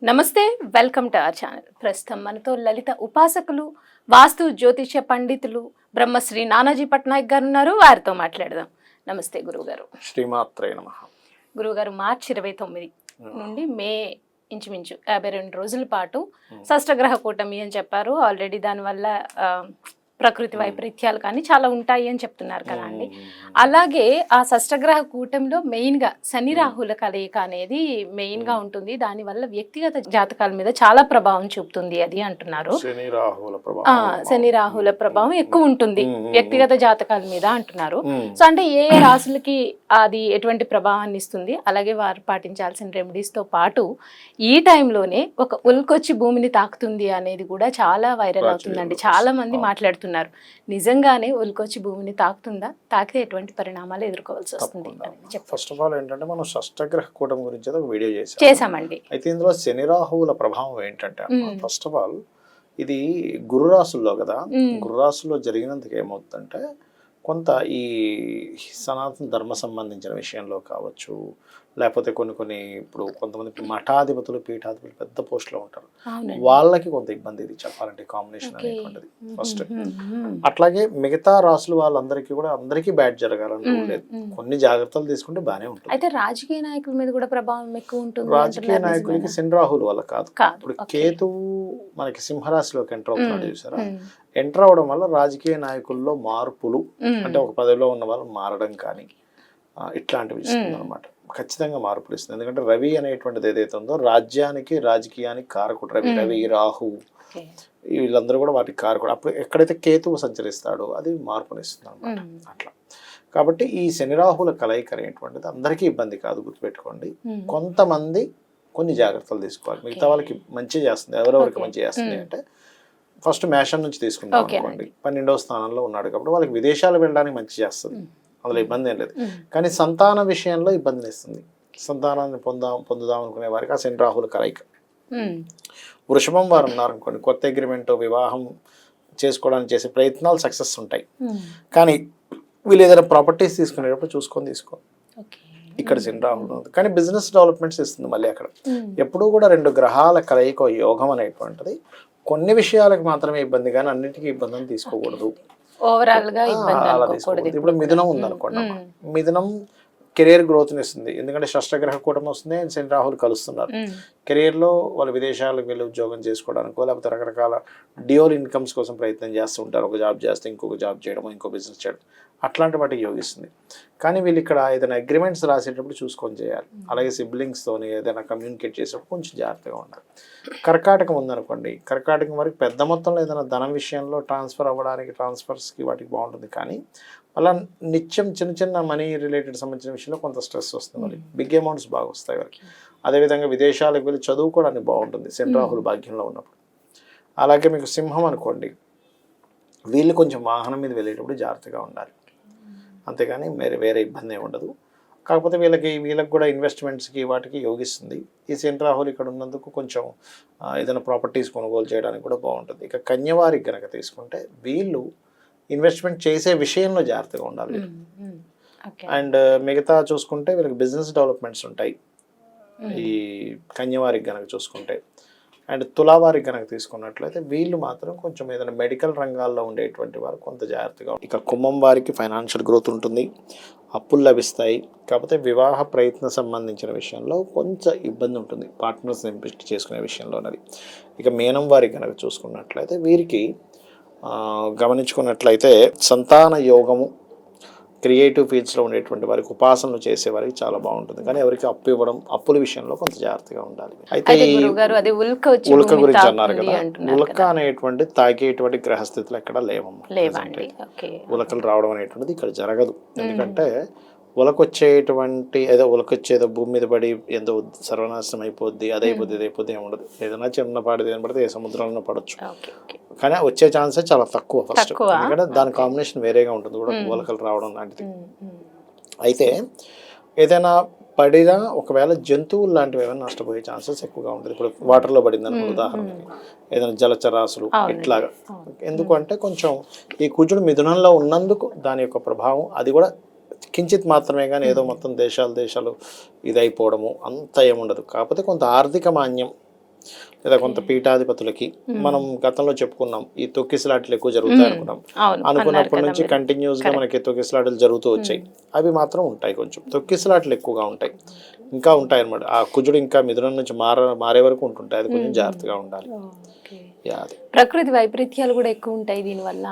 నమస్తే, welcome to our channel. ప్రస్తుతం మనతో లలిత ఉపాసకులు, వాస్తు జ్యోతిష పండితులు బ్రహ్మశ్రీ నానాజీ పట్నాయక్ గారు ఉన్నారు. వారితో మాట్లాడదాం. నమస్తే గురువుగారు. శ్రీమాత్రే నమః. గురువుగారు, మార్చి 29 నుండి మే ఇంచుమించు 52 రోజుల పాటు షష్టగ్రహ కూటమి అని చెప్పారు. ఆల్రెడీ దానివల్ల ప్రకృతి వైపరీత్యాలు కానీ చాలా ఉంటాయి అని చెప్తున్నారు కదా అండి. అలాగే ఆ షష్టగ్రహ కూటమిలో మెయిన్గా శని రాహుల కలయిక అనేది మెయిన్గా ఉంటుంది. దానివల్ల వ్యక్తిగత జాతకాల మీద చాలా ప్రభావం చూపుతుంది అది అంటున్నారు. శని రాహుల ప్రభావం ఎక్కువ ఉంటుంది వ్యక్తిగత జాతకాల మీద అంటున్నారు. సో అంటే ఏ ఏ రాశులకి అది ఎటువంటి ప్రభావాన్ని ఇస్తుంది, అలాగే వారు పాటించాల్సిన రెమెడీస్తో పాటు ఈ టైంలోనే ఒక ఉల్కొచ్చి భూమిని తాకుతుంది అనేది కూడా చాలా వైరల్ అవుతుందండి. చాలా మంది మాట్లాడుతున్నారు. నిజంగానే ఉల్కొచ్చి భూమిని తాకుతుందా, తాకితే ఎటువంటి పరిణామాలు ఎదుర్కోవాల్సి వస్తుంది? ఫస్ట్ ఆఫ్ ఆల్ ఏంటంటే మనం షష్టగ్రహ కూటమి గురించి ఒక వీడియో చేసామండి. అయితే ఇందులో శని రాహువుల ప్రభావం ఏంటంటే ఫస్ట్ ఆఫ్ ఆల్ ఇది గురు రాశుల్లో కదా, గురు రాశుల్లో జరిగినందుకు ఏమవుతుందంటే కొంత ఈ సనాతన ధర్మ సంబంధించిన విషయంలో కావచ్చు, లేకపోతే కొన్ని ఇప్పుడు కొంతమంది మఠాధిపతులు పీఠాధిపతులు పెద్ద పోస్టులో ఉంటారు, వాళ్ళకి కొంత ఇబ్బంది ఇది చెప్పాలంటే కాంబినేషన్ అనేటువంటిది ఫస్ట్. అట్లాగే మిగతా రాసులు వాళ్ళందరికీ కూడా అందరికీ బ్యాడ్ జరగాలని లేదు, కొన్ని జాగ్రత్తలు తీసుకుంటే బాగానే ఉంటుంది. అయితే రాజకీయ నాయకుల మీద కూడా ప్రభావం ఎక్కువ ఉంటుంది. రాజకీయ నాయకులకి శని రాహుల వల్ల కాదు. ఇప్పుడు కేతువు మనకి సింహరాశిలోకి ఎంటర్ అవుతున్నాడు చూసారా, ఎంటర్ అవడం వల్ల రాజకీయ నాయకుల్లో మార్పులు అంటే ఒక పదవిలో ఉన్న వాళ్ళు మారడం కానీ ఇట్లాంటివి ఇస్తుంది అనమాట. ఖచ్చితంగా మార్పులు ఇస్తుంది. ఎందుకంటే రవి అనేటువంటిది ఏదైతే ఉందో రాజ్యానికి రాజకీయానికి కారకుడు రవి. రవి రాహు వీళ్ళందరూ కూడా వాటికి కారకుడు. అప్పుడు ఎక్కడైతే కేతువు సంచరిస్తాడో అది మార్పునిస్తుంది అనమాట. అట్లా కాబట్టి ఈ శని రాహుల కలయిక అనేటువంటిది అందరికీ ఇబ్బంది కాదు, గుర్తుపెట్టుకోండి. కొంతమంది కొన్ని జాగ్రత్తలు తీసుకోవాలి, మిగతా వాళ్ళకి మంచి చేస్తుంది. ఎవరెవరికి మంచి చేస్తుంది అంటే ఫస్ట్ మేషం నుంచి తీసుకుందాం అనుకోండి. 12వ స్థానంలో ఉన్నాడు కాబట్టి వాళ్ళకి విదేశాలు వెళ్ళడానికి మంచి చేస్తుంది, అందులో ఇబ్బంది ఏం లేదు. కానీ సంతాన విషయంలో ఇబ్బందిని ఇస్తుంది. సంతానాన్ని పొందుదాం అనుకునే వారికి ఆ శని రాహుల కలయిక. వృషభం వారు ఉన్నారనుకోండి, కొత్త అగ్రిమెంట్ వివాహం చేసుకోవడానికి చేసే ప్రయత్నాలు సక్సెస్ ఉంటాయి. కానీ వీళ్ళు ఏదైనా ప్రాపర్టీస్ తీసుకునేటప్పుడు చూసుకొని తీసుకో. ఇక్కడ శని రాహులు ఉంది కానీ బిజినెస్ డెవలప్మెంట్స్ ఇస్తుంది. మళ్ళీ అక్కడ ఎప్పుడూ కూడా 2 గ్రహాల కలయిక యోగం అనేటువంటిది కొన్ని విషయాలకు మాత్రమే ఇబ్బంది కానీ అన్నిటికీ ఇబ్బందిని తీసుకోకూడదు. ఓవరాల్ గా అలా తీసుకోకూడదు. ఇప్పుడు మిథునం ఉందనుకోండి, మిథునం కెరీర్ గ్రోత్ని ఇస్తుంది. ఎందుకంటే షష్టగ్రహ కూటమి వస్తుంది, శని రాహులు కలుస్తున్నారు. కెరీర్లో వాళ్ళు విదేశాలకు వెళ్ళి ఉద్యోగం చేసుకోవడానికో లేకపోతే రకరకాల డ్యూయల్ ఇన్కమ్స్ కోసం ప్రయత్నం చేస్తూ ఉంటారు. ఒక జాబ్ చేస్తే ఇంకొక జాబ్ చేయడం, ఇంకో బిజినెస్ చేయడం, అట్లాంటి వాటికి యోగిస్తుంది. కానీ వీళ్ళు ఇక్కడ ఏదైనా అగ్రిమెంట్స్ రాసేటప్పుడు చూసుకొని చేయాలి. అలాగే సిబ్లింగ్స్తోని ఏదైనా కమ్యూనికేట్ చేసేటప్పుడు కొంచెం జాగ్రత్తగా ఉండాలి. కర్కాటకం ఉందనుకోండి, కర్కాటకం వరకు పెద్ద మొత్తంలో ఏదైనా ధనం విషయంలో ట్రాన్స్ఫర్ అవ్వడానికి ట్రాన్స్ఫర్స్కి వాటికి బాగుంటుంది. కానీ అలా నిత్యం చిన్న చిన్న మనీ రిలేటెడ్ సంబంధించిన విషయంలో కొంత స్ట్రెస్ వస్తుంది. మరి బిగ్ అమౌంట్స్ బాగా వస్తాయి వారికి. అదేవిధంగా విదేశాలకు వెళ్ళి చదువుకోవడానికి బాగుంటుంది శని రాహుల భాగ్యంలో ఉన్నప్పుడు. అలాగే మీకు సింహం అనుకోండి, వీళ్ళు కొంచెం వాహనం మీద వెళ్ళేటప్పుడు జాగ్రత్తగా ఉండాలి, అంతేగాని వేరే ఇబ్బంది ఏమి ఉండదు. కాకపోతే వీళ్ళకి కూడా ఇన్వెస్ట్మెంట్స్కి వాటికి యోగిస్తుంది. ఈ శని రాహులు ఇక్కడ ఉన్నందుకు కొంచెం ఏదైనా ప్రాపర్టీస్ కొనుగోలు చేయడానికి కూడా బాగుంటుంది. ఇక కన్యవారికి కనుక తీసుకుంటే వీళ్ళు ఇన్వెస్ట్మెంట్ చేసే విషయంలో జాగ్రత్తగా ఉండాలి. అండ్ మిగతా చూసుకుంటే వీళ్ళకి బిజినెస్ డెవలప్మెంట్స్ ఉంటాయి ఈ కన్యవారికి కనుక చూసుకుంటే. అండ్ తులావారికి కనుక తీసుకున్నట్లయితే వీళ్ళు మాత్రం కొంచెం ఏదైనా మెడికల్ రంగాల్లో ఉండేటువంటి వారు కొంత జాగ్రత్తగా. ఇక కుంభం వారికి ఫైనాన్షియల్ గ్రోత్ ఉంటుంది, అప్పులు లభిస్తాయి. కాకపోతే వివాహ ప్రయత్న సంబంధించిన విషయంలో కొంచెం ఇబ్బంది ఉంటుంది, పార్ట్నర్స్ ఎంపిక చేసుకునే విషయంలో ఉన్నది. ఇక మీనం వారికి కనుక చూసుకున్నట్లయితే వీరికి గమనించుకున్నట్లయితే సంతాన యోగము, క్రియేటివ్ ఫీల్డ్స్లో ఉండేటువంటి వారికి, ఉపాసనలు చేసే వారికి చాలా బాగుంటుంది. కానీ ఎవరికి అప్పు ఇవ్వడం, అప్పుల విషయంలో కొంత జాగ్రత్తగా ఉండాలి. అయితే ఉల్క గురించి అన్నారు కదా, ఉల్క అనేటువంటి తాకేటువంటి గ్రహస్థితులు ఎక్కడ లేవమ్మా. ఉలకలు రావడం అనేటువంటిది ఇక్కడ జరగదు. ఎందుకంటే ఉలకొచ్చేటువంటి ఉలకొచ్చేదో భూమి మీద పడి ఎంతో సర్వనాశనం అయిపోద్ది, అదైపోద్ది ఇదైపోద్ది ఏముండదు. ఏదైనా చిన్నపాటిది ఏం పడితే ఏ సముద్రంలో పడవచ్చు, కానీ వచ్చే ఛాన్సే చాలా తక్కువ ఫస్ట్. ఎందుకంటే దాని కాంబినేషన్ వేరేగా ఉంటుంది కూడా, ఉలకలు రావడం లాంటిది. అయితే ఏదైనా పడినా ఒకవేళ జంతువులు లాంటివి ఏమైనా నష్టపోయే ఛాన్సెస్ ఎక్కువగా ఉంటుంది. ఇప్పుడు వాటర్లో పడింది అనుకో, ఉదాహరణకి ఏదైనా జలచరాశులు ఇట్లాగా. ఎందుకంటే కొంచెం ఈ కుజుడు మిథునంలో ఉన్నందుకు దాని యొక్క ప్రభావం అది కూడా కించిత్ మాత్రమే, కానీ ఏదో మొత్తం దేశాలు ఇదైపోవడము అంత ఏముండదు. కాకపోతే కొంత ఆర్థిక మాన్యం లేదా కొంత పీఠాధిపతులకి మనం గతంలో చెప్పుకున్నాం ఈ తొక్కిసలాటలు ఎక్కువ జరుగుతాయి అనుకున్నాం. అవును అనుకున్నప్పటి నుంచి కంటిన్యూస్ గా మనకి తొక్కిసలాటలు జరుగుతూ వచ్చాయి. అవి మాత్రం ఉంటాయి, కొంచెం తొక్కిసలాటలు ఎక్కువగా ఉంటాయి, ఇంకా ఉంటాయి అన్నమాట. ఆ కుజుడు ఇంకా మిథునం నుంచి మారే వరకు ఉంటుంటాయి, అది కొంచెం జాగ్రత్తగా ఉండాలి. ఓకే. యా, అది ప్రకృతి వైపరీత్యాలు కూడా ఎక్కువ ఉంటాయి దీనివల్ల